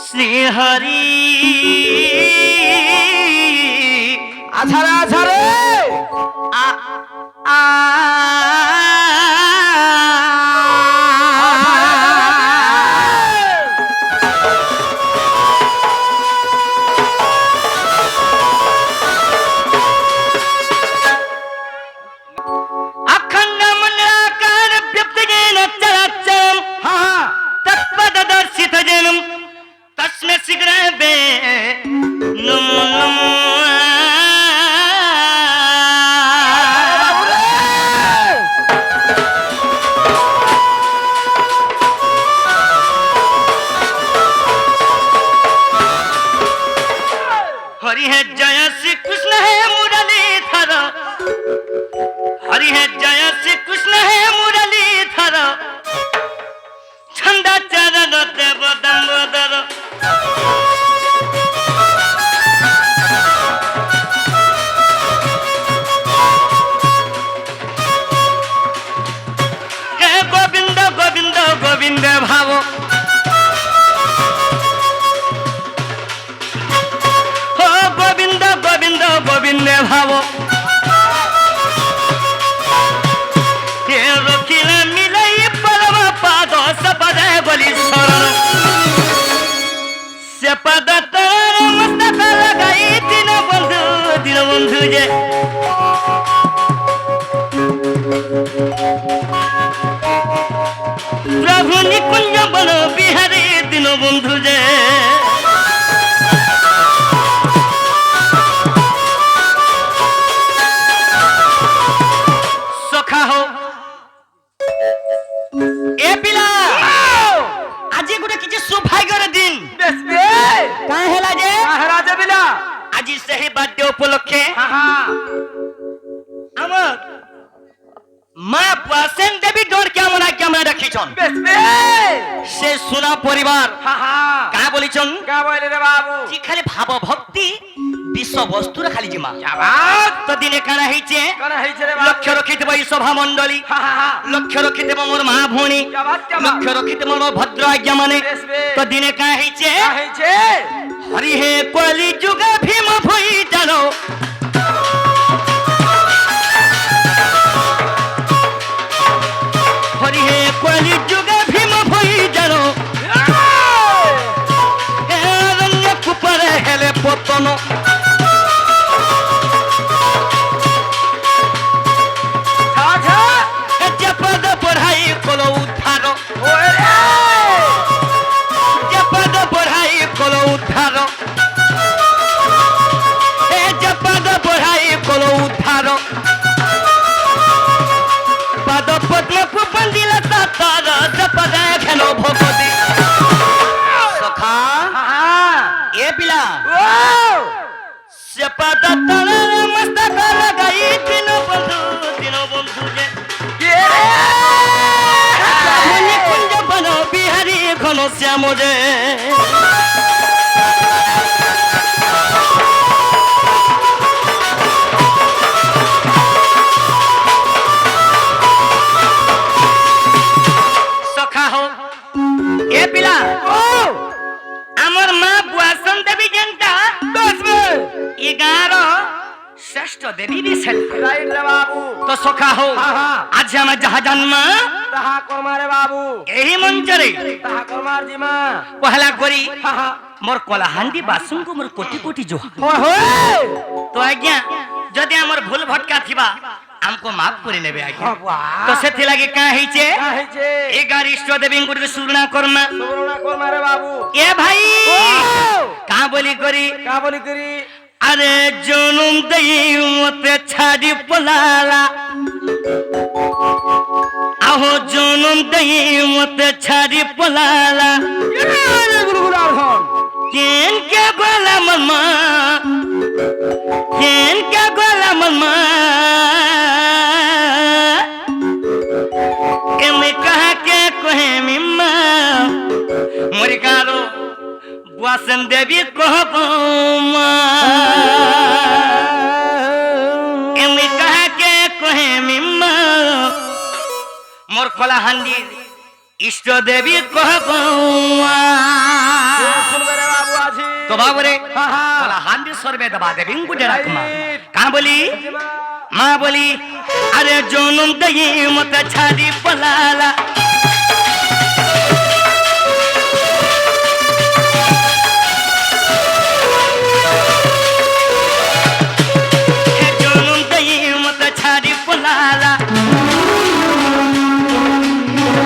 শ্রীহরি আছাড়ে আছাড়ে আ আ हरि है जय श्री कृष्ण है मुरलीधर हरि है जय श्री कृष्ण है मुरलीधर छंद चरण देव दंबोदर हे गोविंद गोविंद गोविंद भाव गोविंद भाव हे रखिल मिलई परम पाद सपद बोली शरण से पद तर मस्तक लगाई दिन बंधु जे प्रभु निकुंज बन बिहारी दिन बंधु जे आज सही बात उपलक्षे माँ पासेन देवी डोर क्या रखी से सुना परिवार क्या बोली जी खाली भाव भक्ति विश्व वस्तुर खाली जी माँ तो दिने काना लक्ष्य रखी सभा मंडली लक्ष्य रखी मोर माँ भौणी लक्ष्य रखी मोर भद्र आज्ञा माने तो दिने क्या हरि हे कलि जुग भीम भई जानो हरि हे कलि जुग भीम भई जानो हे रंग कुपर हेले पतन जपद पढ़ाई कलो उद्धार जपद पढ़ाई कलो उद्धार जपद पढ़ाई कलो उद्धार पद पद्म को बंदिल तार जपद खेलो भगवती सखा ए पिला जपद तल मस्तक लगाई दिन बंधु जे कुंज बन बिहारी घन श्याम जे सखा हो ए पिला आमर माँ बुआसन देवी जनता 11 श्रेष्ठ देवी बिसेन राइट रे बाबू तो सखा हो आज हम जहाँ जन्म ताहा करमारे बाबू यही मंच रे ताहा करमार जी माँ पहला करी मोर कलाहांडी बासुन को मोर कोटि कोटि जो तो आज्ञा जदि हमर भूल भटका थिबा हमको माफ करि नेबे आज्ञा तो सेथि लागि का heiche 11 इष्ट देवी गुरु सुरना कर्मा रे बाबू ए भाई का बोली करी अरे जनम दई मते छाड़ी पलाला आहो जनम दई मते छाड़ी पलाला केन के गोला मम्मा केन के गोला मम्मा एमे कहा के कोहे मिम्मा मोरी कारो बुआसन देवी कहबो एमे कहा के कोहे मिम्मा मोर कलाहांडी इष्ट देवी कहबो बाबू रे हाँ, हाँ। बोला हांडी सरबे दबा दे बिंगु डे रखमा कहां बोली मां बोली अरे जोनुम दई मत छाड़ी पलाला जोनुम दई मत छाड़ी पलाला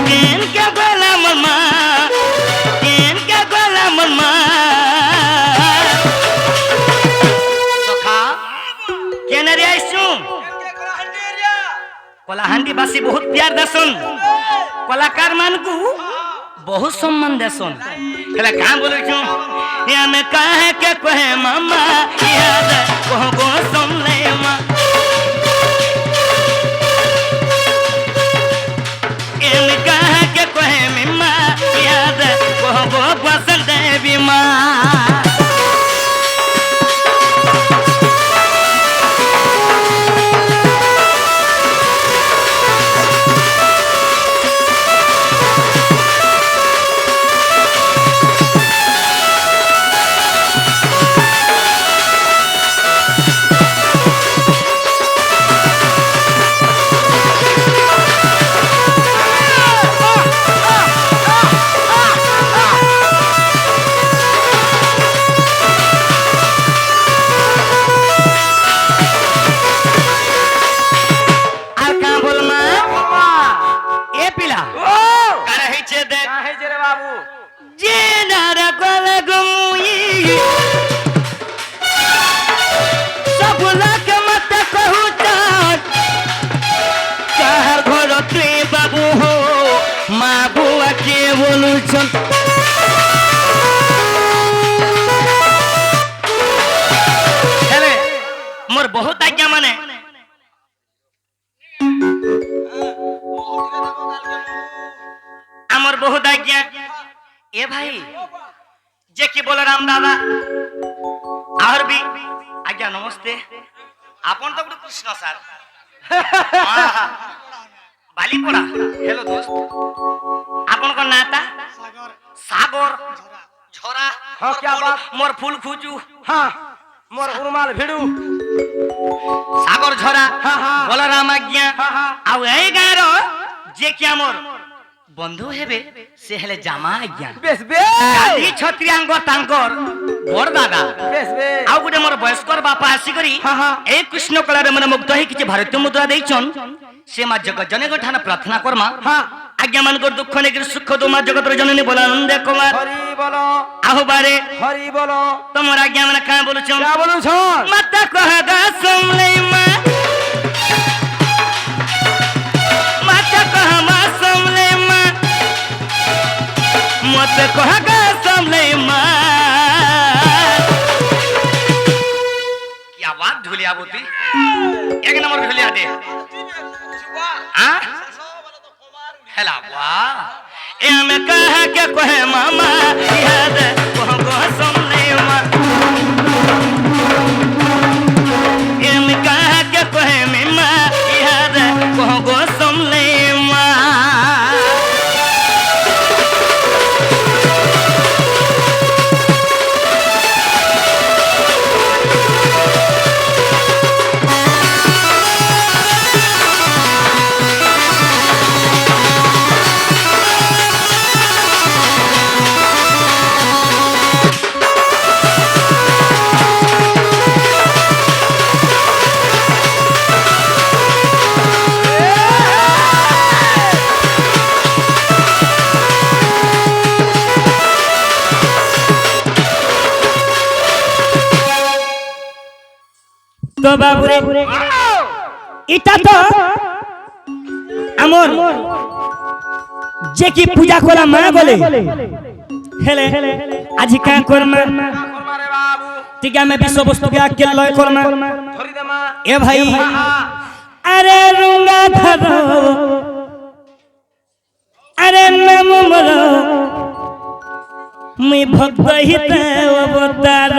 केन के गोला मम्मा केन के गोला मम्मा सखा केन रे आइसु कलाहांडी बासी बहुत प्यार दसन कलाकार मान को बहुत सम्मान दसन हेला का बोलै छु या में काहे के कहे मामा याद कहबो सुन ले मां एम काहे के कहे मम्मा याद कहबो पसंद देवी मां मोर बहुत आज्ञा माने आमर बहुत आज्ञा ए भाई जे की बोल राम दादा और भी आज्ञा नमस्ते आपन तो कृष्ण सर बालीपड़ा हेलो दोस्त आपन को नाता सागर सागर झोरा हाँ क्या बात मोर फूल खूजू हाँ मोर उरुमाल भिड़ू सागर झोरा हाँ, हाँ। बलराम आज्ञा हाँ, हाँ। आउ ए गारो जे क्या मोर बंधु हेबे से हेले जामा आज्ञा बेस बेस गांधी छत्रियांग तांकर बड़ दादा बेस बेस आउ गुटे मोर बयस्कर बापा आसी करी हाँ, हाँ। ए कृष्ण कला रे मन मुग्ध हे किछि भारतीय मुद्रा देइछन से मा जगत जने ठाना प्रार्थना करमा हाँ आज्ञा मान कर दुख ने सुख दो मा जगत रे जननी बोलानंद कुमार हरि बोलो आहु बारे हरि बोलो तमर आज्ञा मान का बोलु छन क्या बोलू छो मत कहगा सुन ले मा मत कह मा सुन ले मा मत कहगा सुन ले मा क्या बात ढोलिया बोती एक नंबर ढोलिया दे हां हेला वाह एम कह के कहे मामा याद कहबो सुन ले मा एम कह के कहे मम्मा याद कहबो सुन ले मा तो बाबू रे इटा तो আমর যে কি পূজা করা মা বলে হেলে আজি কা করমা করমারে বাবু ঠিক আমি বিষয়বস্তু কে আকে লয় করমা ধরি দে মা এ ভাই আরে রুঙ্গা ধরো আরে নাম মোর মুই ভক্ত হিতে অবতার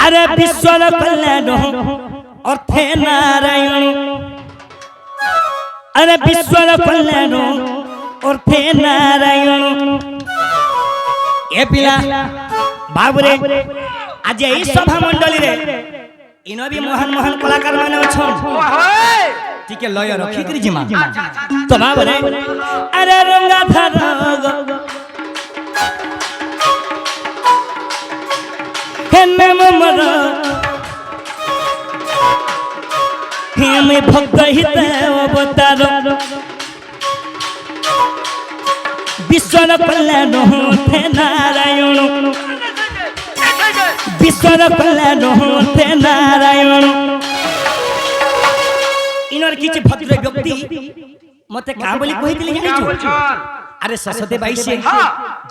अरे विश्वर कल्याण अर्थे नारायण अरे विश्वर कल्याण अर्थे नारायण ए पिला बाबुरे आज एई सभा मंडली रे इनो भी महान महान कलाकार माने अछन टिके लय रखी करी जिमा तो बाबुरे अरे रंगा धर हेमे ममर हेमे भक्त हित अवतार विश्वर कल्याण होते नारायण विश्वर कल्याण होते नारायण इनर किछि भद्र व्यक्ति मते का बोली कहितले जानिछु अरे सरस्वती बाई से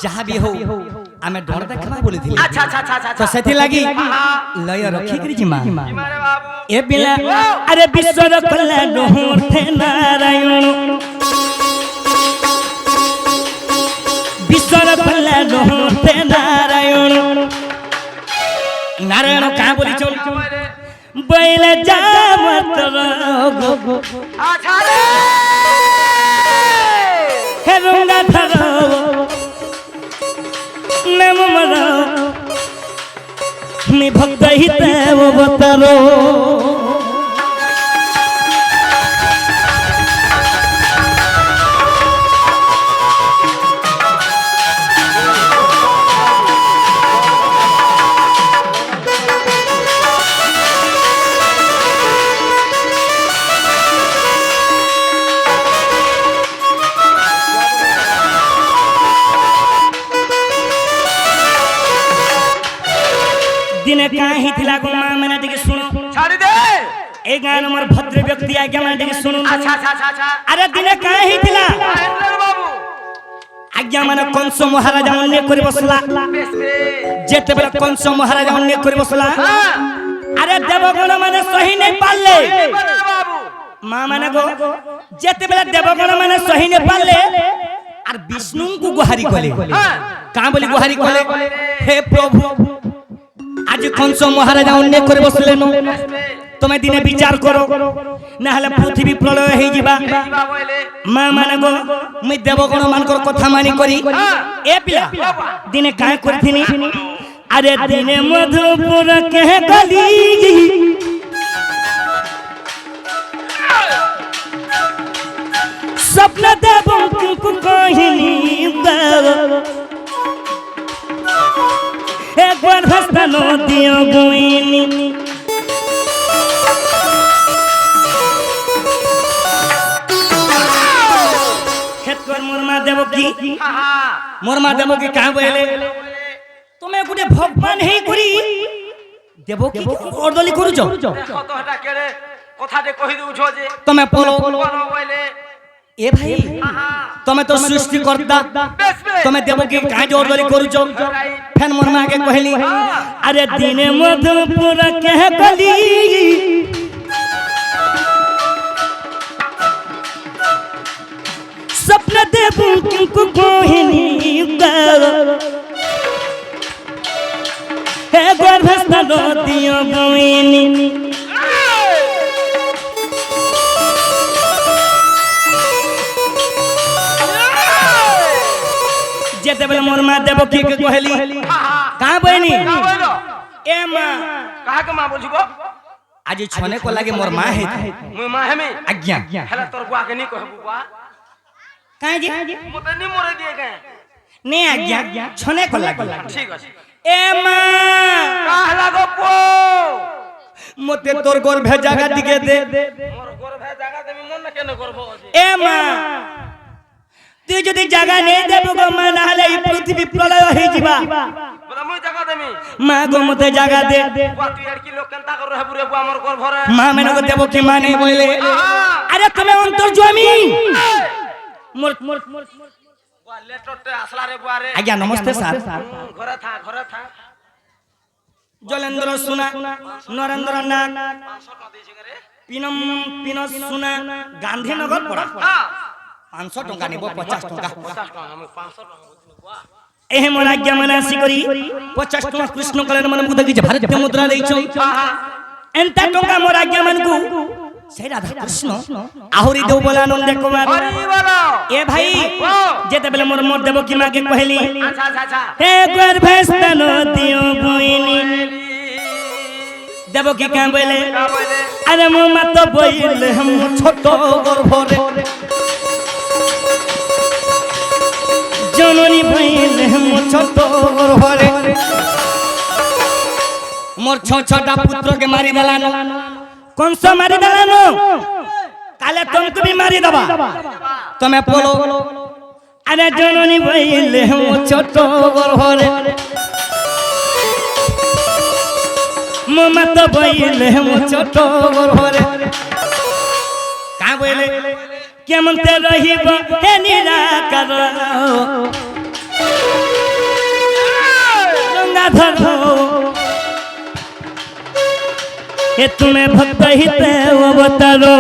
जहां भी हो आमे डर देखबा बोली थिले अच्छा तो सेथि लागि लय रखी करी जिमा ए बिला अरे विश्वर कल्याण होते नारायण विश्वर कल्याण होते नारायण नारायण का बोली चल बैल जामत रगो अच्छा रे हे रंगा धरो नम मरो मी भक्त हित अवतारो दिने काहे थिला गो मां मने टिके सुनो छाड़ी दे ए गान हमर भद्र व्यक्ति आज्ञा मने टिके सुनो अच्छा अरे दिने काहे थिला बाबू आज्ञा मने कंस महाराज अन्य करि बसला जेते बेला कंस महाराज अन्य करि बसला अरे देवगण माने सही नहीं पाले बाबू मां माने गो जेते बेला देवगण माने सही नहीं पाले और विष्णु को गुहारी कले का बोली गुहारी कले हे प्रभु आज कंस महाराज अन्य करे बसले न तुम्हें दिने विचार करो ना हले पृथ्वी प्रलय हे जिबा मां माने गो मैं देवगण मानकर कथा मानी करी ए पिला दिने काहे करथिनी अरे दिने मधुपुर के गली स्वप्न देवों को कहिनी एक बार हस्ता नो दियो गोइनी हेतकर मोरमा देवो की मोरमा देवो की कहां बोले तुम्हें गुटे भगवान हे करी देवो की ओरदली करू जो देखो तो हटा केरे कथा दे कहि दउ छो जे तुम्हें बोलो बोले ए भाई तुम्हें तो सृष्टि करता तुम्हें देवो की काहे जोर दरी करू छो फेन मोरमा के कहली अरे दिने मधुपुर के कली स्वप्न देवो को कोहिनी हे गर्भस्थ दियो गोइनी जेते बेले मोर मां देवो की के कहली कहां बहनी ए मां कहा के मां बोलछी गो आज छने को लागे मोर मां है मोर मां है में आज्ञा हला तोर बुआ के नहीं कहबू बुआ काहे जी मते नहीं मोरे दिए के नहीं आज्ञा छने को लागे ठीक अछि ए मां कहा लागो पो मते तोर गोर भेजागा दिगे दे मोर गोर भेजागा दे मन न केने करबो ए मां तू जदि जगह नहीं देबो गो मां नाले ई पृथ्वी प्रलय हे जिबा बोला मु जगह देमी मां गो मते जगह दे बुआ तू यार की लोग केनता कर रहबु रे बुआ मोर घर भरे मां मेन को देबो की मां नहीं बोले अरे तुम्हें अंतर जमी मोर बुआ लेटरटे असला रे बुआ रे आज्ञा नमस्ते सर घरे था जलेंद्र सुना नरेंद्र नाग 500 का देछे रे पिनस सुना गांधीनगर पड़ा 500 टंका निबो 50 टंका हम 500 टंका एहे मोर आज्ञा मनासी करी 50 टंका कृष्ण कल्याण मन मुद की भारतीय मुद्रा देइछो एंता टंका मोर आज्ञा मन को সেই রাধা কৃষ্ণ আহুরি দেও বলে আনন্দে কুমার হরি বলো এ ভাই যেতে বেলে মোর মোর দেব কি মাকে কহিলি আচ্ছা আচ্ছা আচ্ছা হে গর্ভস্থান দিও বইনি দেব কি কা বলে কা বলে আরে মো মা তো বইলে हम ছোট গর্ভরে জননী বইলে हम ছোট গর্ভরে মোর ছটা পুত্রকে মারি দেলানো কংস মারি দেলানো কালে तुमको भी मारी दबा তুমি বলো আরে জননী বইলে हम ছোট গর্ভরে মো মা তো বইলে हम ছোট গর্ভরে কা বইলে কেমন তে রহিব হে নিরাকার গঙ্গাধর हे तुम्हें भक्त हित अवतारो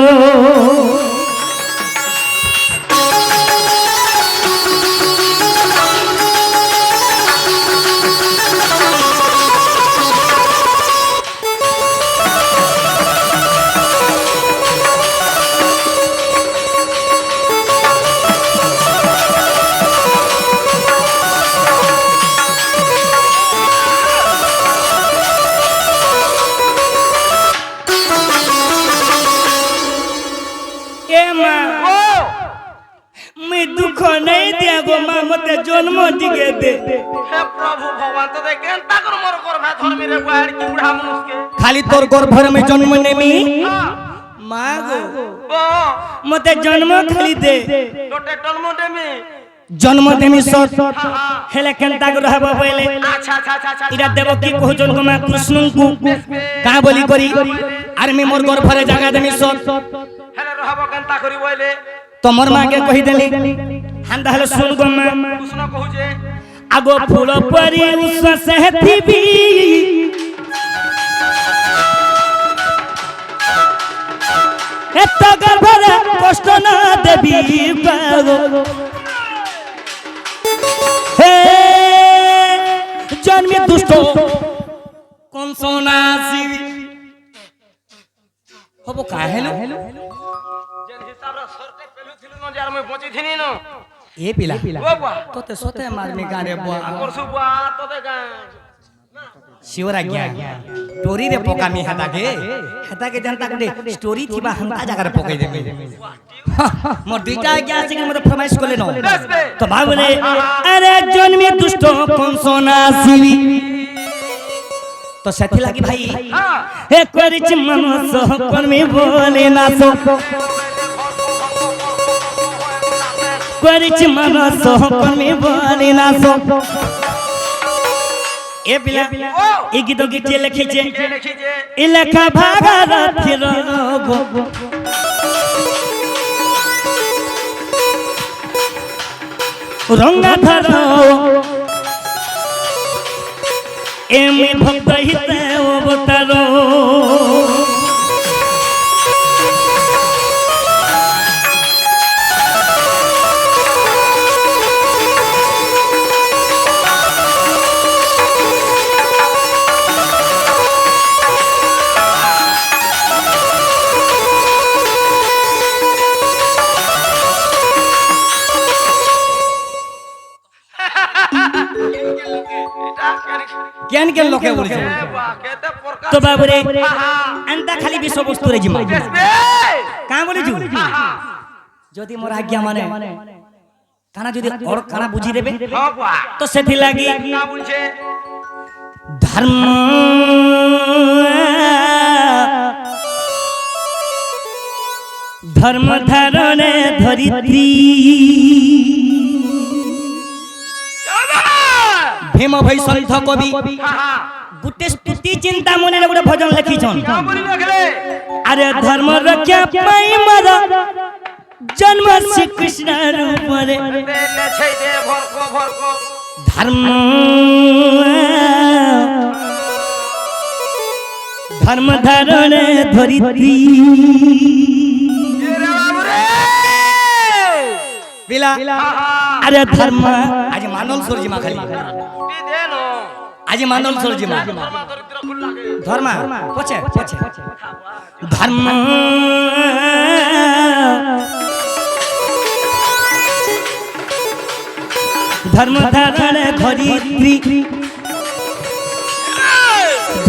दुख नहीं दिया गो मां मते जन्म दिगे दे हे प्रभु भगवान तो दे केनता कर मोर गर्भ धर्मी रे बाहर की बुढ़ा मनुष्य के खाली तोर गर्भ में जन्म नेमी मां गो ओ मते जन्म खाली दे टोटे जन्म देमी जन्म देमी सत हेले केनता कर रहबो पहिले अच्छा अच्छा अच्छा अच्छा इरा देव की कहजन को मां कृष्ण को का बोली करी आर में मोर गर्भ रे जगह देमी सत हेले रहबो केनता करी बोले तमर मां के कहि देली हांदा हेले सुन गो मां कृष्ण कहू जे आगो फूल परी उस सहथीबी एत गर्भरे कष्ट न देबी बागो हे जन्मी दुष्ट कोन सोनासी हबो काहेलो जेन हिसाब रे सरटे पेलु थिलु न जार में बची थिनी न ए पिला ओ बा तोते सोते मारने गारे बुआ करसु बा तो दे गा शिवरा गया स्टोरी रे पोका मी हता के जनता के स्टोरी थीबा हमता जगह रे पोके देबे मोर दुईटा गया से के मत फरमाइश कोले न तो भाई बोले अरे जन्मी दुष्ट कोन सोना सीवी तो साथी लागी भाई हे करिच मनस कर्मी बोले ना सो करिच मनस कर्मी बोले ना सो ए बिला ए गीत गीत लिखी जे ए लेखा भागरथ रोगो रंगाधर एमे भक्त हित अवतारो ज्ञान के लोके बोलছে तो बाबू रे अंता खाली विश्व वस्तु रे जिमा का बोले जु যদি মোর আজ্ঞা মানে কানা যদি और কানা বুঝি দেবে তো সেথি লাগি না বুঝে ধর্ম ধর্ম ধারণে ধরিত্রী भीम भाई संत कवि गुटे स्तुति चिंता मने रे गुटे भजन लिखिछन का बोली लिखले अरे धर्म रक्षा पाई मर जन्म श्री कृष्ण रूप रे ले छै दे भर को धर्म धर्म धारण धरित्री रे बाबू रे बिला अरे धर्म आज मानल सूरज मा खाली আজি মান্দল চলজি মা ধর্মা দরিদ্র খুল লাগে ধর্মা পছে পছে ধর্ম ধর্ম ধারণ ধরিত্রী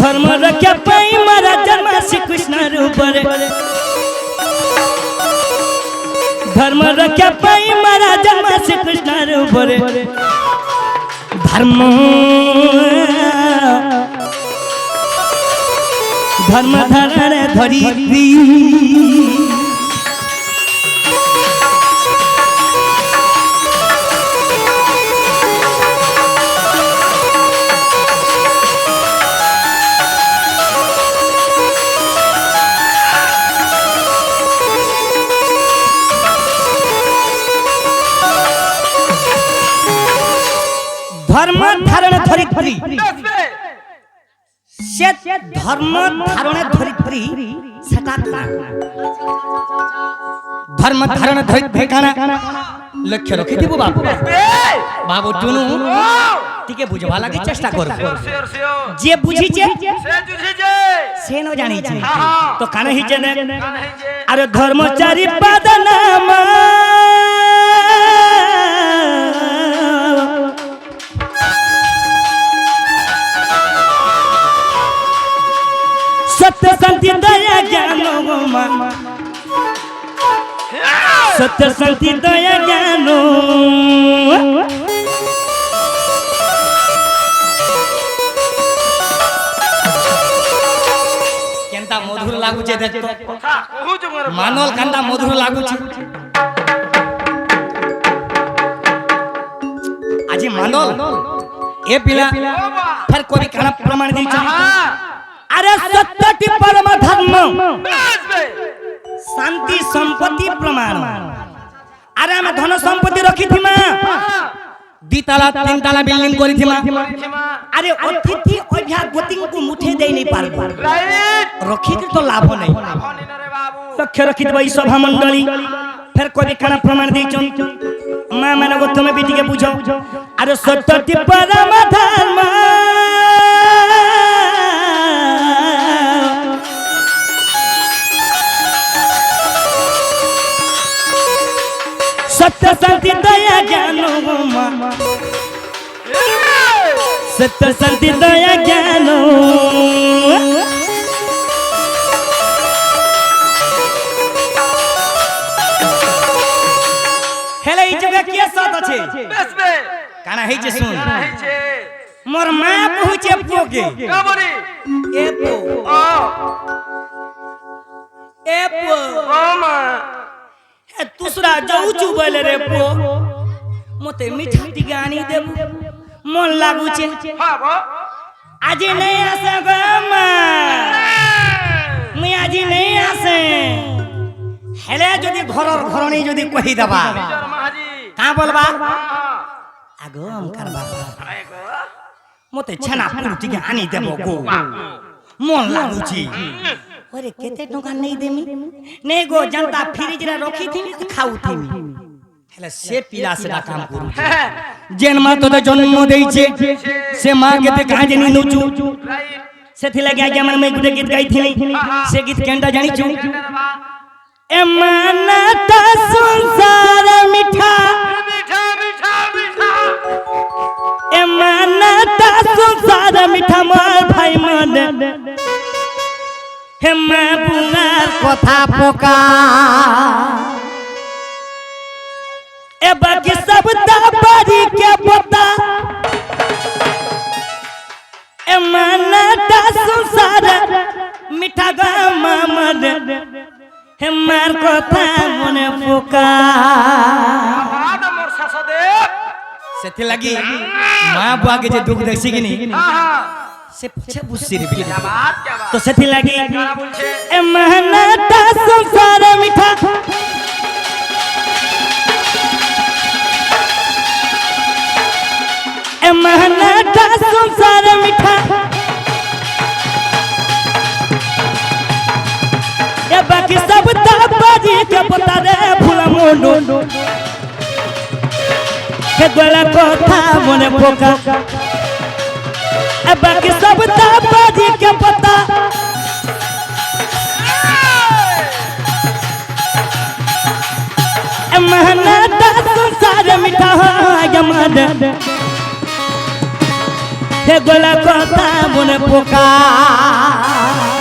ধর্ম রক্ষা পাই মারা জন্ম শ্রীকৃষ্ণ রূপরে ধর্ম রক্ষা পাই মারা জন্ম শ্রীকৃষ্ণ রূপরে ধর্ম ধর্ম ধারণ ধরিত্রী ধর্ম ধারণ ধরিত্রী সে ধর্ম ধারণ ধরিত্রী সেটা ধর্ম ধারণ ধরিত্রী কানা লক্ষ্য রখিথিবু বাবু বাবু টুনু টিকে বুঝবা লাগি চেষ্টা কর যে বুঝিছে সে ন জানিছে তো কানে হিছে নে আরে ধর্মচারী পাদ নাম सत्य शांति दया ज्ञान सत्य शांति दया ज्ञान केनता मधुर लागुचे देखतो मानल केनता मधुर लागुचे आजी मानल ए पिला फिर कोई काना प्रमाण दी अरे सत्यटी परम धर्म शांति संपत्ति प्रमाण अरे हम धन संपत्ति रखी थी मां द्वितला तीन तला बिल्डिंग करी थी मां अरे अतिथि अभ्यागति को मुठे दे नहीं पारबो रखी के तो लाभ नहीं लक्ष्य रखी दई सभा मंडली फिर कोई खाना प्रमाण दी चन मां माने गो तुम बेटी के बुझो अरे सत्यटी परम धर्म सत्य शांति दया ज्ञान सत्य शांति दया ज्ञान हेले ई जगह के साथ আছে কানা হইছে শুন মোর মা কইছে পোকে কা বলি এপো এপো মামা दूसरा जाऊ चुबले रे पो मते मीठा टिके आनी देबू मन लागू छे आज नहीं आसे गो अम्मा मैं आज नहीं आसे हेले जदी घरर घरणी जदी कहि देबा का बोलबा आगो हम करबा मते छना पुर टिके आनी देबो गो मन लागू छी अरे केते टका नहीं देमी नहीं गो जनता फ्रिज रे रखी थी त खाऊ थी हेले से पिला से काम करू जेन मा तो जन्म देइछे से मां केते कहा जनी नुचू सेथि लगे आगे मन में गुटे गीत गाई थी से गीत केंडा जानी छु ए मानता संसार मिठा मीठा मीठा मीठा ए मानता संसार मिठा मोर भाई मन हेमा बुनार कथा पोका ए बाकी सब दाबरी के पता ए मानता संसार मिठा गा मामद हेमार कथा मने पोका सेथि लगी मां बुआ के जे दुख देखसी कि नहीं से पछे बुझसी रे बिला तो सेथि लगी ए महनता संसार मिठा ए महनता संसार मिठा ए बाकी सब दाबाजी के पता रे भूला मुंडो के गला कथा मने पोका अब बाकी सब ताबाजी के पता महनाता संसार मिटा यमद हे गोला कोता मुन पुकार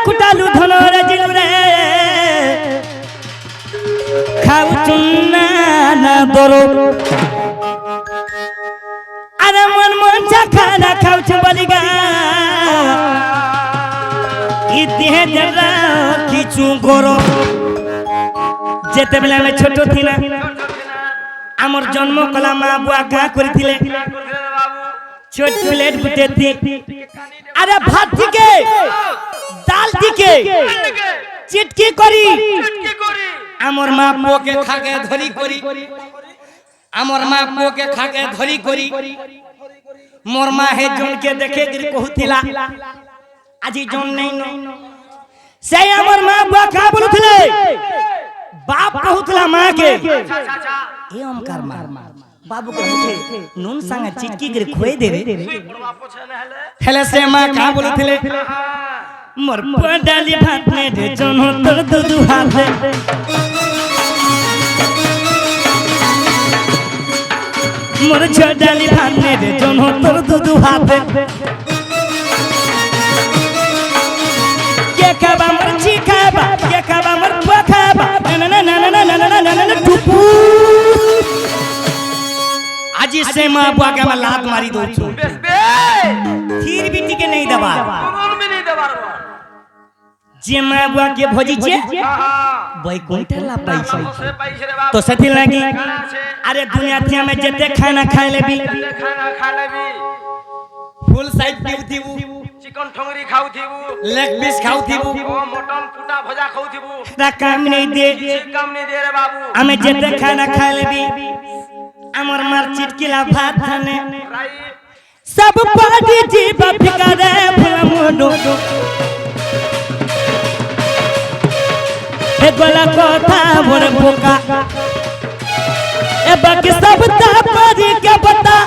कुटालू धनोर जिलू रे खाऊ चुन्ना ना दरो अरे मन मन चा खाना खाऊ छु बलिगा इतिहे जरा किचु गोरो जेते बेला में छोटो थिना हमर जन्म कला मां बुआ का करथिले छोट प्लेट गुटे थी अरे भात के दाल दिके चिटकी करी हमर मां पो के खाके धरी करी हमर मां पो के खाके धरी करी मोर मां हे जोन के देखे गिर कहथिला आजी जोन नहीं नो से हमर मां बुआ का बोलथिले बाप कहथिला मां के ए ओमकार मां बाबू के मुखे नून संग चिटकी गिर खोए दे रे हेले से मां का बोलथिले मोर पडाली भात में रे जनो तोर दुदु हाथ मोर छोडाली भात में रे जनो तोर दुदु हाथ के खाबा मोर छी खाबा के खाबा मोर पखाबा ना ना ना ना ना ना ना ना टुपू आज से मां बुआ के मैं लात मारी दो छु फिर भी टिके नहीं दबा जे मां बुआ के भोजी छे बैकुंठ ला पैसा तो सथि लागी अरे दुनिया थिया में जते खाना खाए लेबी फुल साइज पीउ थीबू चिकन ठंगरी खाउ थीबू लेग पीस खाउ थीबू मटन कुटा भजा खाउ थीबू रा काम नहीं दे रे बाबू हमें जते खाना खाए लेबी हमर मार चिटकीला भात खाने सब पार्टी जीव फिकारे भला मोडो ए गोला कोथा मोर बोका ए बाकी सब ताबाजी के पता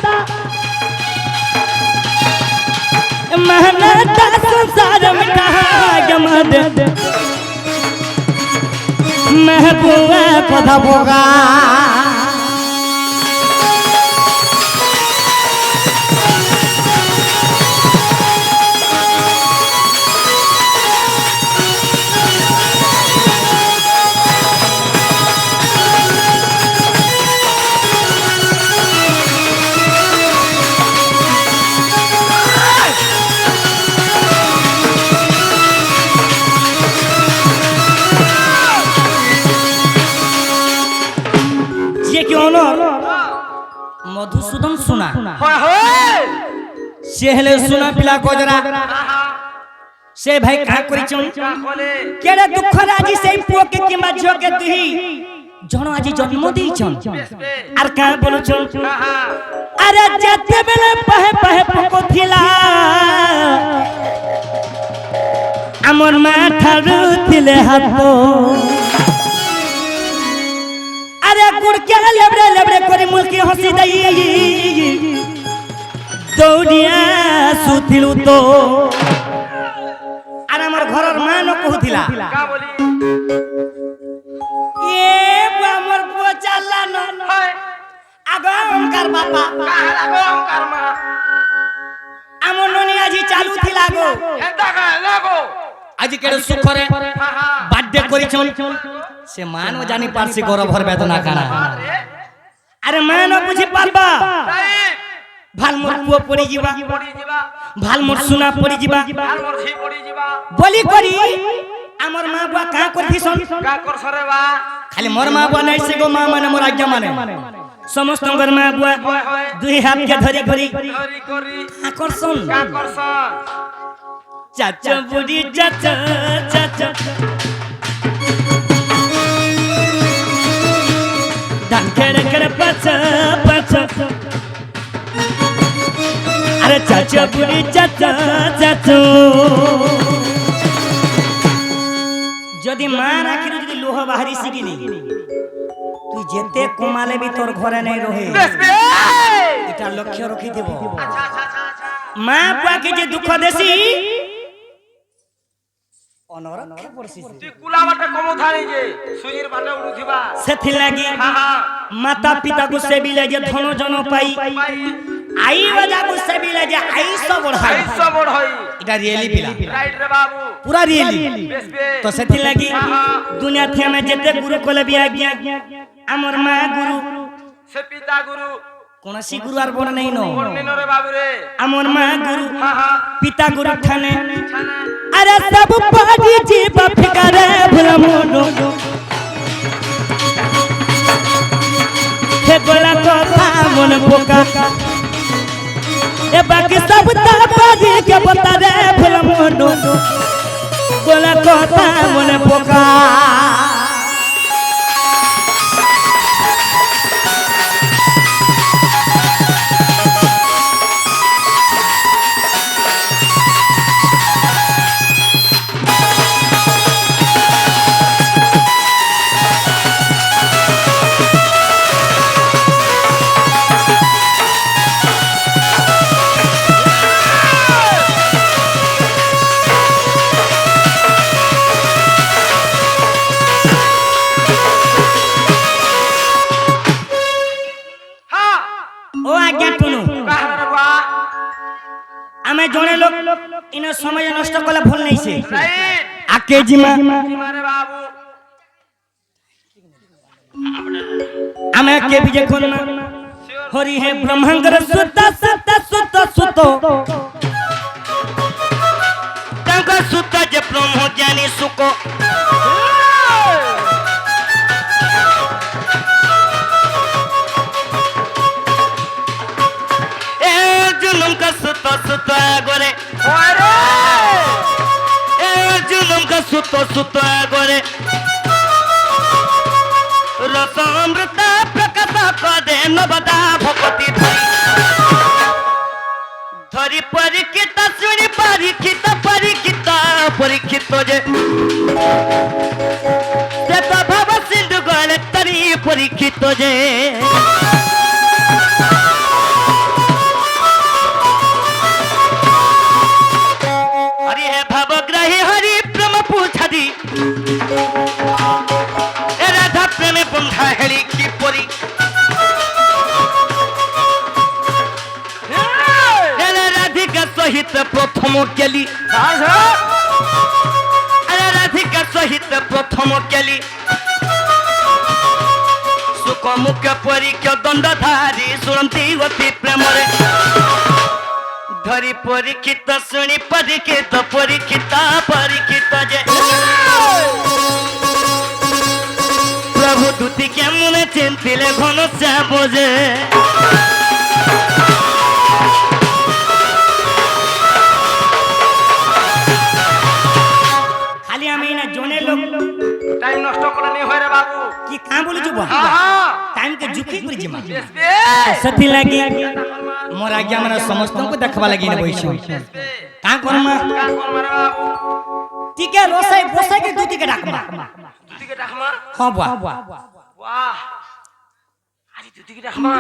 महनाता संसार मिटा यमद महबूबा कोथा बोगा मधुसूदन सुना से हेले सुना पिला कोजरा से भाई का करिचन केडा दुख राजी से पोके किमा जोके तुही जनो आजी जन्म देइचन आर का बोलुचन अरे जते बेले पहे पहे पोको थिला हमर माथा रुथिले हातो अरे गुड़ के लेबरे लेबरे कोरी मुल्की हंसी दई दौड़िया सुथिलु तो अरे हमर घरर मां न कहथिला का बोली ए हमर पोचाला न आगो ओमकार बापा का लागो ओमकार मां আমন ননি আজি চালু থিলা গো হেদা কা লাগো আজি কেড়ে সুখরে বার্থডে করিছন সে মান জানি পারছি গরব ভর বেদনা কানা আরে মান বুঝি পারবা ভাল মোর পুও পড়ি যিবা ভাল মোর সুনা পড়ি যিবা ভাল মোর ঝি পড়ি যিবা বলি করি আমার মা বুয়া কা করছিছন কা করছরে বা খালি মোর মা বুয়া নাই সে গো মা মানে মোর আজ্ঞা মানে সমস্তঙ্গর মা বুয়া দুই হাতকে ধরি ধরি ধরি করি আকর্ষণ আকর্ষণ চাচা বুড়ি চাচা চাচা ডান খেড়ে খেড়ে পাচা পাচা আরে চাচা বুড়ি চাচা চাচা যদি মা রাখির যদি লোহ বাহারি শিখিনি তুই যেতে কমালে বি তোর ঘরে নাই রহে বেশ বেশ এটা লক্ষ্য রাখি দেব আচ্ছা আচ্ছা আচ্ছা আচ্ছা মা বুয়াকে যে দুঃখ দেছি অনরক্ষে পড়ছিস তুই কুলা বাটে কম থানি যে সুজির বাটে উড়ুথিবা সেথি লাগি হ্যাঁ হ্যাঁ মাতা পিতা কো সেবিলে যে ধন জন পাই ভাই আই বাজা কো সেবিলে যে আইস বড়াই আইসা বড় হই এটা রিয়েলি পিলা রাইট রে বাবু পুরা রিয়েলি বেশ বেশ তো সেথি লাগি দুনিয়া থে আমি যেতে গুরু কোলে বি আজ্ঞা আমার মা গুরু সে পিতা গুরু কোনসি গুরু আর বড় নাই নো বর্ণিন রে বাবু রে আমার মা গুরু হ্যাঁ হ্যাঁ পিতা গুরু ঠানে ছানা अरे सब पाजी जीव फिकरे भुलमुनो हे गोला को मन बोका ए बाकी सब ता पाजी के बता रे भुलमुनो गोला को मन बोका হ্যাঁ ओ आज्ञा टुनु কাহনা রে বা आमे जणे लोग इन समय नष्ट कला भूल नहीं से রাইট आके जिमा মারে বাবু आमे के भी जे कोन हरि हे ब्रह्मांगर सुत सुत सुत सुत तंका सुत जे ब्रह्म ज्ञानी सुको ए जुलुम का सुत सुत गोरे ওরে ए जुलुम का सुत सुत गोरे रसामृत प्रकाश कदे नबदा भगवती धरी परीक्षित सुनी परीक्षित परीक्षित परीक्षित जे से तो भव सिंधु गले तरी परीक्षित जे हरि हे भवग्रही हरि प्रेम पूछदी ए राधा प्रेम बंधा हेली की परी राधिका सहित प्रथम केली अरे राधिका सहित प्रथम केली सुख मुख्य परीक्ष दंडधारी शुणती अति प्रेम धरी परीक्षित शुणी परीक्षित परीक्षित परीक्षित जे प्रभु दूती केमन चिंतिले घन बोझे खाली আমি না জনে লোক টাইম নষ্ট করে নি হয় রে বাবু কি কাম বলি যুব হ্যাঁ হ্যাঁ টাইম के जुखी करी जिमा বেশ বেশ सती लागी मोर आज्ञा मन समस्त को देखबा लागी न बइछु का करमा কা করমা রে বাবু টিকে রসাই বসাই के दूती के डाकमा দুদিকে ডাকমা हां बुआ বাহ আরে দুদিকে ডাকমা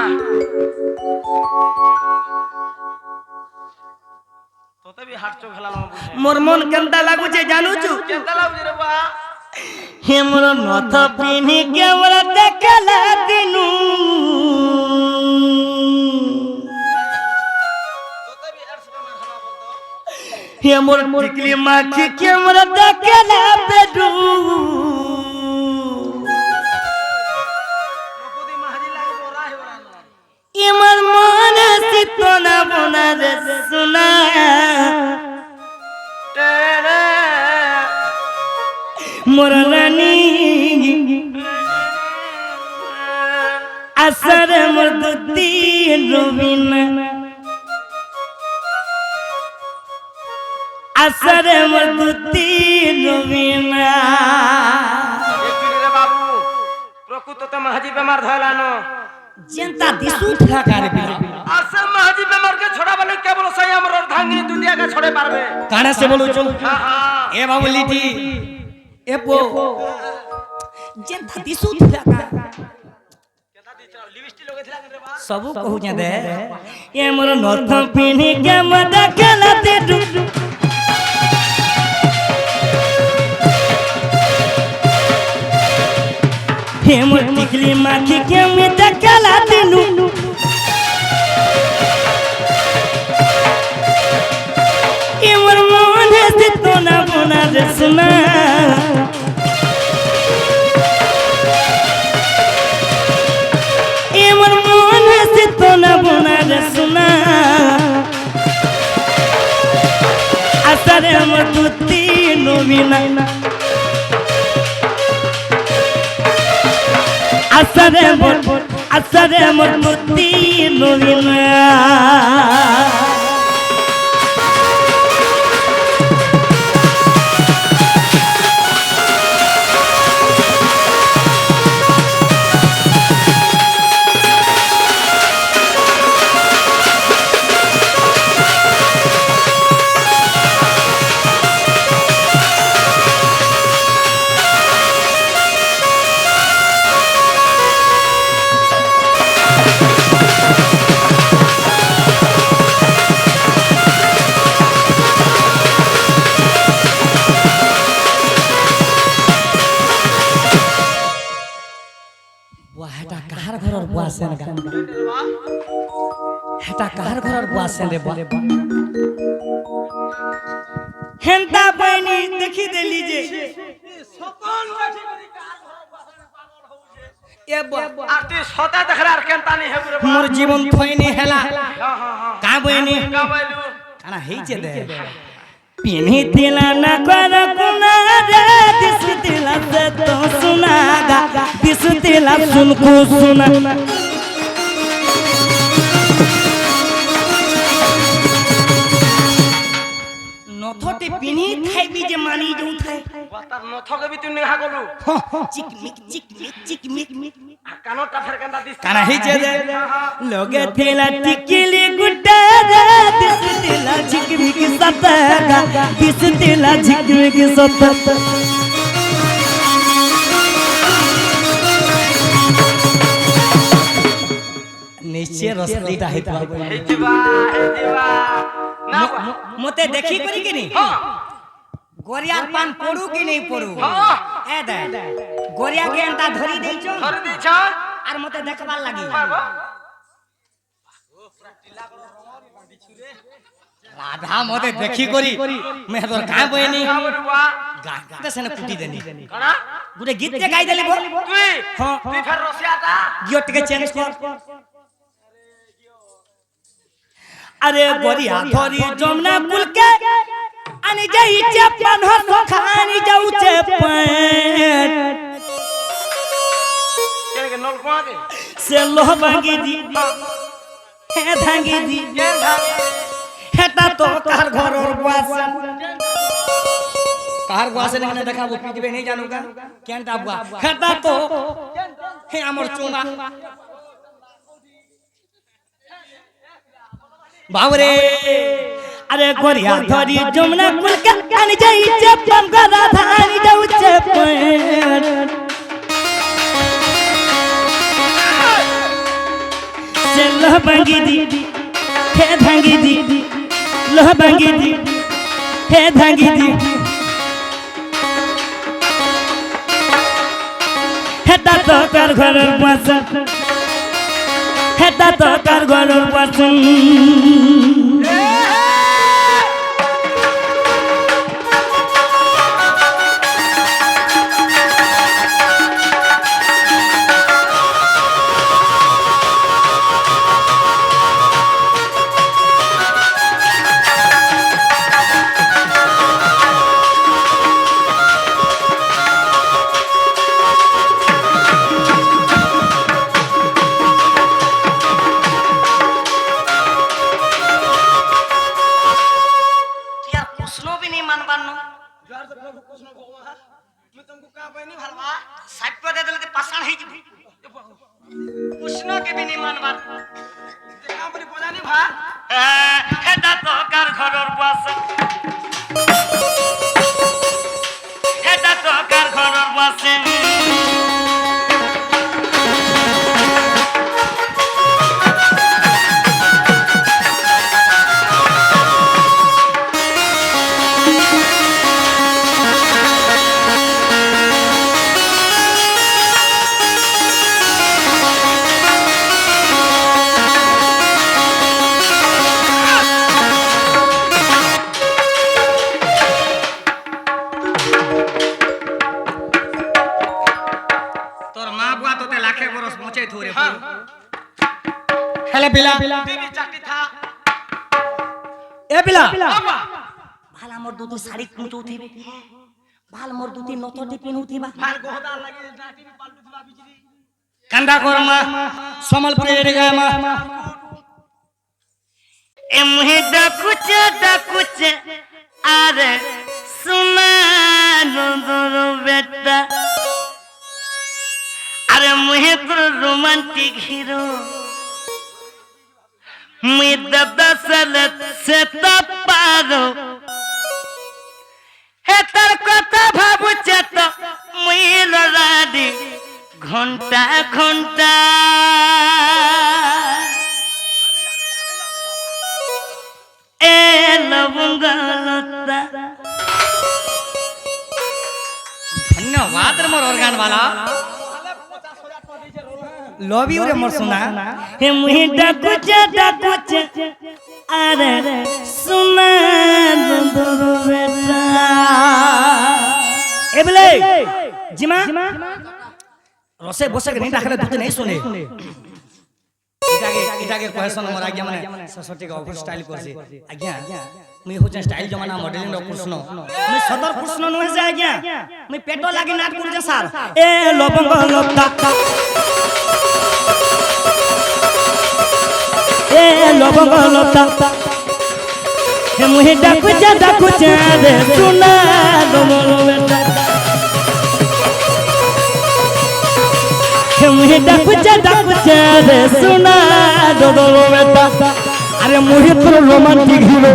তোতে বি হাট চো খেলা না বুঝে मोर मन केंता लागु छे जानू छु কেনতা লাগুছে রে বা हे मोर नथ पिनी के मोर देखला दिनु তোতে বি হাট চো খেলা বলতো हे मोर टिकली माखी के मोर देखला बेडू নকুদি মাহাজি লাগি বড়া হে বড়া না इमर मन सितना बना रे सुना টেরে मोर रानी आशा আসরে মোর দুটি রবিনা আসরে মোর দুটি রবিনা একটু রে বাবু প্রকৃততে মাঝি বেমার ধয়লানো যেনতা দিশু থাকারে বিলা আসে মাঝি বেমারকে ছড়াবালে কেবল সেই আমার ধাঙ্গি দুনিয়াকে ছড়ে পারবে কানে সে বলু চল হ্যাঁ হ্যাঁ এ বাবু লিটি এ পো যেনতা দিশু থাকা सबू कहू जे दे ए मोर नथ पिनी के मद खेलते डू हे मोर टिकली माखी के मद खेलते नू ए मोर मन से तो ना बोना रसना सुना असरे मोर दुती नोविना असरे मोर दुती नोविना হেটা কাহার ঘরের বুয়াছেন গা হেটা কাহার ঘরের বুয়াছেন রে বা হেনতা বাইনি দেখি দেলি যে সকল মাঝি বলি কার ঘর বাসনে পাগল হউছে এ বা আর তুই সতা দেখরা আর কেনতা নি হেবুরে মোর জীবন থইনি হেলা হ্যাঁ হ্যাঁ হ্যাঁ কা বইনি গাবাইলু কানা হেইছে দে পিনি দিলা না কর কুনা রে দিস দিলা সে তো সুনা গা দিস দিলা সুন কো সুনা নথটি পিনি খাইবি যে মানি যাউ থাই তার নথকে বি তুই নেহা গলু চিকমিক আর কানটা ফের কেনতা দিস কানা হেইছে দে লগে থেলা টিকিলি গুড্ডা রে দিস দিলা চিকমিক সতা গা দিস দিলা চিকমিক সতা নিশ্চয় রসলিটা হেতবা হেজিবা না মতে দেখি করি কি নি হ্যাঁ গরিয়ার পান পড়ু কি নেই পড়ু হ্যাঁ এ দে গরিয়া কে এন্তা ধরি দেইছ ধরে দিছ আর মতে দেখবার লাগি রাধা মতে দেখি করি মে তোর গায় বইনি গাতে সেনে কুটি দেনি কানা গুরে গীতে গাই দেলি বল তুই হ্যাঁ তুই ফের রসিয়াটা গিয়টকে চেঞ্জ কর अरे गोरिया थोरी जमुना कुल के आनी जाई चेपन हो खानी जाऊ चेपन के नल कोआ के से लोह भांगी दी हे भांगी दी के भागे हेटा तो कार घर और बुआसन कार बुआसन ने देखा वो पीटबे नहीं जानूगा केनटा बुआ हेटा तो हे हमर चुंगा बावरे अरे गोरिया थोरी जमुना कुल के आनी जाई चेपन गरा धानी जाऊ चेपन से लोह भांगी दी हे भांगी दी लोह भांगी दी हे भांगी दी हेटा तो कर घर पासन हेटा तो कर घर पासन ହେଇଯିବ কৃষ্ণকে বিনি মানবার আপনি বোঝানি ভা এটা তো কার ঘরের বাসা এটা তো কার ঘরের বাসা हेले पिला দিবি চাকরি থা ए पिला ভাল আমার দুটি শাড়ি কুঁচো উঠিবে ভাল মোর দুটি নতটি পিন উঠিবা ভাল গোহদা লাগি না টিভি পাল্টু দিবা বিজরি कंधा कोरमा समलपुर एरिया में এ মুহে ডাকুচ আরে সুনা নন্দর বেটা আরে মুহে তোর রোমান্টিক হিরো মুই দাদা সালে সে তো পারো হে তোর কথা ভাবুছে তো মুই লড়াদি ঘন্টা ঘন্টা এ লবঙ্গলতা धन्यवाद रे मोर ऑर्गन वाला लव यू रे मोर सुना हे मुही डाकुच अरे सुना दो बेटा ए बले जिमा रसे बसे के नहीं डाकले दुते नहीं सुने इटाके क्वेश्चन मोर आज्ञा माने सरस्वती का ऑफिस स्टाइल करसी आज्ञा मुई हो स्टाइल जमाना मॉडलिंग रो कृष्ण मुई सदर कृष्ण नहे से आज्ञा मुई पेटो लागी नाट करजे सर ए लबंग लता ए लबंग लता हे मुही डाकुच रे सुना दो बेटा मुहे डाकुच रे सुना दो बेटा अरे मुही तो रोमांटिक हीरो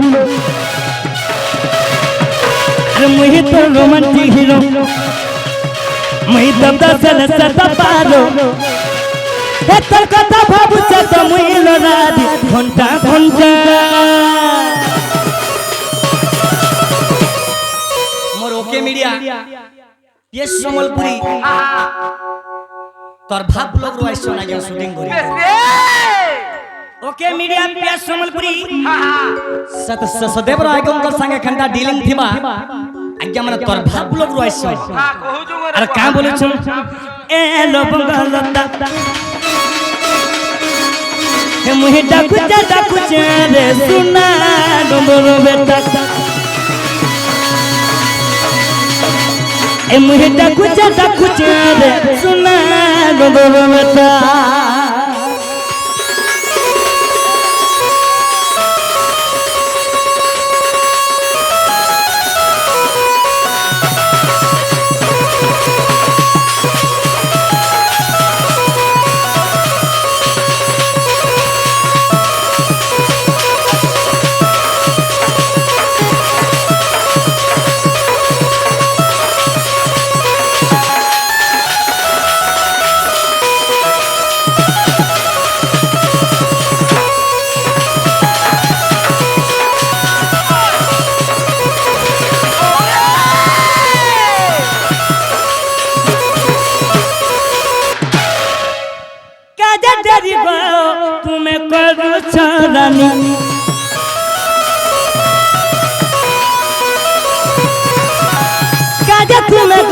अरे मुहे तो रोमांटिक हीरो मुही दादा साले से तो पारो हे तोर कथा भाबुछ तो मुही लड़ादी घंटा घंटा मोर ओके मीडिया ये समलपुरी तोर भाग लोग रो आइसो ना जे शूटिंग करी ओके मीडिया पे समलपुरी सत सदेव राय के उनकर संगे खंडा डीलिंग थिबा आज्ञा माने तोर भाग लोग रो आइसो हां कहू जो अरे का बोले छ ए लबंग लता हे मुहे डाकुच रे सुना दो बेटा ए मुहे डाकुच रे सुना दो बेटा तुम्हें करू छरानी काजा तुम्हें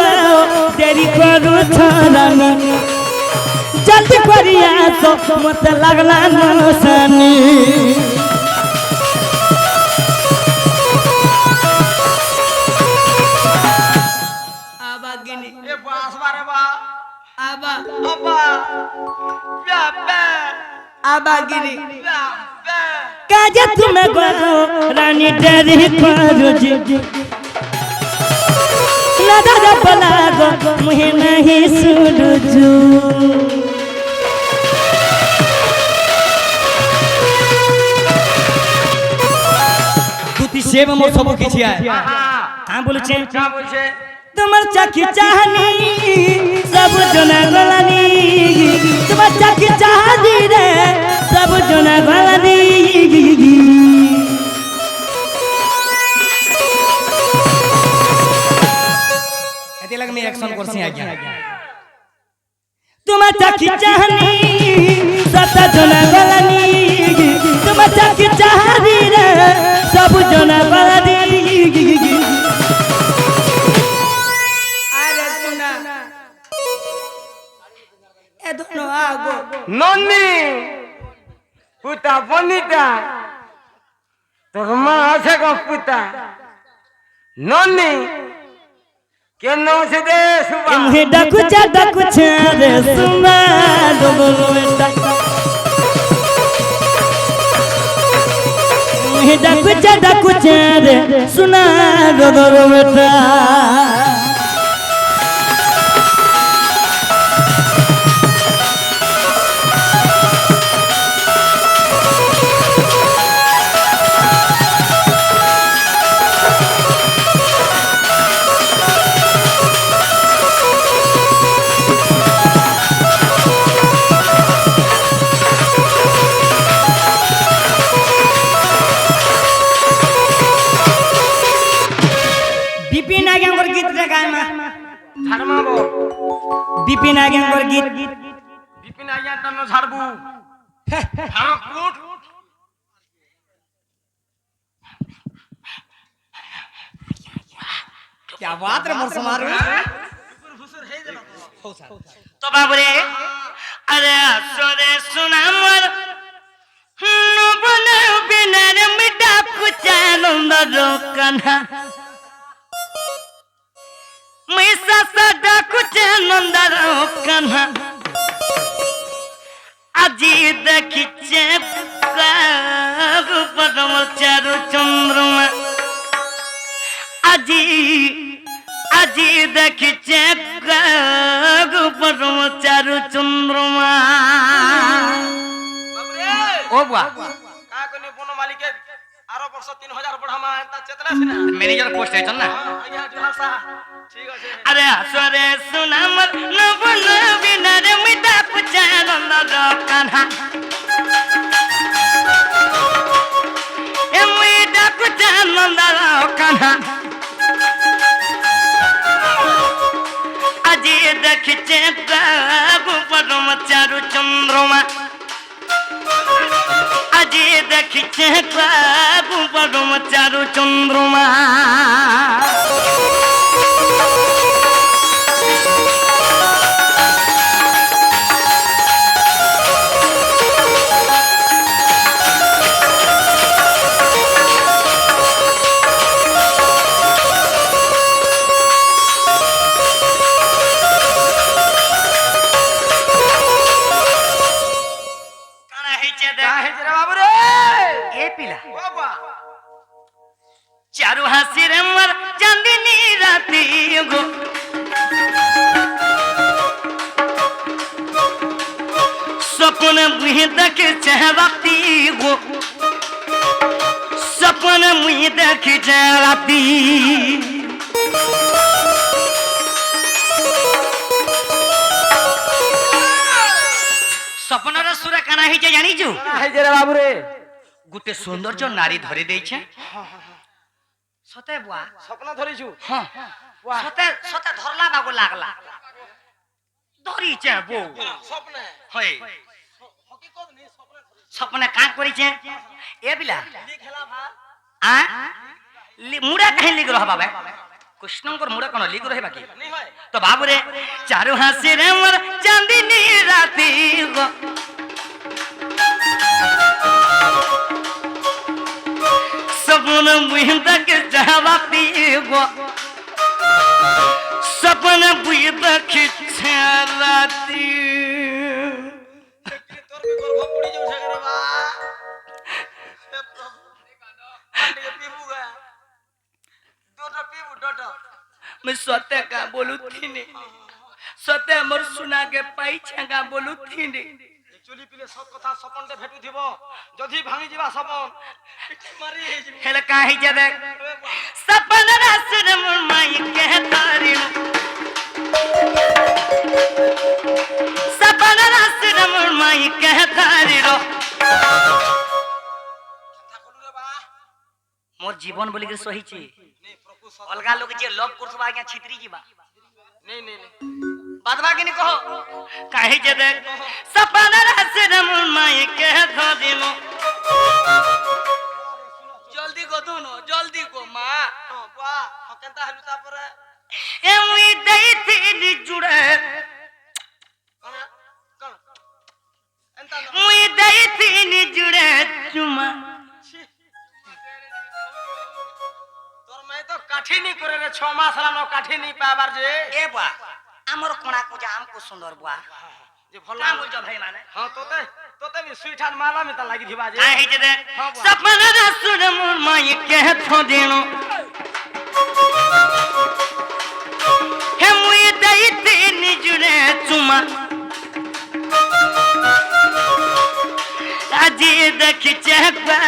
देरी करू छरानी जल्दी करिया तो मत लगला नसानी आबा गिनी ए बास बारे बा आबा अब्बा बे बे आबागिरी बे काजे तुम्हें गो रानी डेरी करू जी दादा बोला गो मुहे नहीं सुलझू তুই সেব মোর সব কিছু আয় হ্যাঁ বলছে তোমার চাকি চাহানি সব জনা গলানি তোমার চাকি চাহানি রে সব জনা গলানি এতে লাগ আমি অ্যাকশন করছি আজ্ঞা তোমার চাকি চাহানি সব জনা গলানি তোমার চাকি চাহানি রে সব জনা গলানি নন্দি পুতা বনিতা তোর মা আছে গো পুতা নন্দি কেন আছে দে সুবা মুহে ডাকুচা রে সুমা ডোবলটা মুহে ডাকুচা রে সুনা ডোবলটা বিপিন আগের গীত বিপিন আইয়া টানো ছাড়বু হাক কুট क्या बात रे मोर समारो তো বাবরে আরে আসরে সোনা মোর নবন বিনার মিটা কুচানন্দ রকনা মিসা সাদা কুচানন্দ রকনা আজি দেখিছে পরম চারু চন্দ্রমা আজি আজি দেখিছে পরম চারু চন্দ্রমা ও বুয়া কা কোনি বন মালিকে আরো বর্ষ 3000 বড়ামা তা চেতলা আছে না ম্যানেজার পোস্ট হইছ না আইয়া জুহাসা ঠিক আছে আরে আসরে সুনামত নবন বিনারে মিটা কুচানন্দ রকনা এ মিটা কুচানন্দ রকনা আজি দেখিছে পরম চারু চন্দ্রমা আজি দেখিছে পরম চারু চন্দ্রমা চারু হাসির আমার চাঁদিনী রাতি গো স্বপ্ন মুহি দেখেছে রাতি গো স্বপ্ন মুহি দেখেছে রাতি স্বপ্নর সুরে কানা হয়েছে জানিছু বাবু রে গোটে সৌন্দর্য নারী ধরে দিয়েছে সতে বুয়া স্বপ্ন ধরিছু হ্যাঁ সতে সতে ধরলা বাবু লাগলা ধরিছে বউ স্বপ্নে হয় হকিকত নি স্বপ্নে স্বপ্নে কাঁ করিছে এ বিলা খেলা ভা আ মুড়া কাহি লিগ রহ বাবা কৃষ্ণঙ্কর মুড়া কোন লিগ রহে বাকি নি হয় তো বাবুরে চারু হাসি রে মোর চাঁদিনী রাতি গো सपन बुझता के जवाबी गो सपन बुझता के छराती তোর কি গর্ভ পড়ি যাও সাগরে বা হে প্রভু আন্টি পিবু গা দুটো পিবু দুটো मैं सत्य का बोलू थी ने सत्य मोर सुना के पाई छगा बोलू थी ने चुली पिले सब कथा सपन दे भेटु थिबो जदी भांगी जीवा सपन मारी हेल काहे जे देख सपन रासर मोर माई के तारी सपन रासर मोर माई के तारी रो मोर जीवन बोली के सही छी अलगा लोग जे लव करथबा आज्ञा छितरी जीवा नहीं बादवा के नहीं कहो काहे जे देख सपना रासर मोर माई के धदिनो जल्दी को दोनो जल्दी को मां वाह हकेंता हलु तापर ए मुई देई थी जुड़े कौन एंता मुई देई थी जुड़े चुमा तोर मैं तो काठी नहीं करे रे 6 मास ला नो काठी नहीं पाबार जे ए बा हमर कोणा को जा हमको सुंदर बुआ जे भल का बोल जा भाई माने हां तोते भी सुईठान माला में त लागी थिबा जे काहे जे देख सपना रासर मोर माई के धदिनो हे मुई देई थी जुड़े चुमा अजी देखी चहका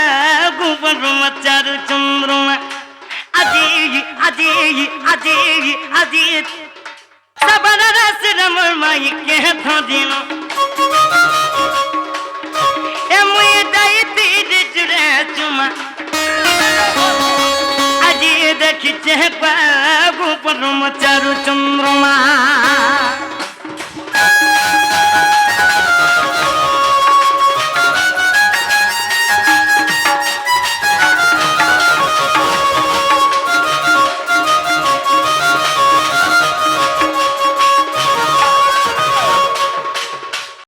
गुबर मचारू चंद्रमा अजी अजी अजी अजी सपना रासर मोर माई के धदिनो ए मुई देई थी जुड़े चुमा अजी देखी चहका गुबर मचारू चंद्रमा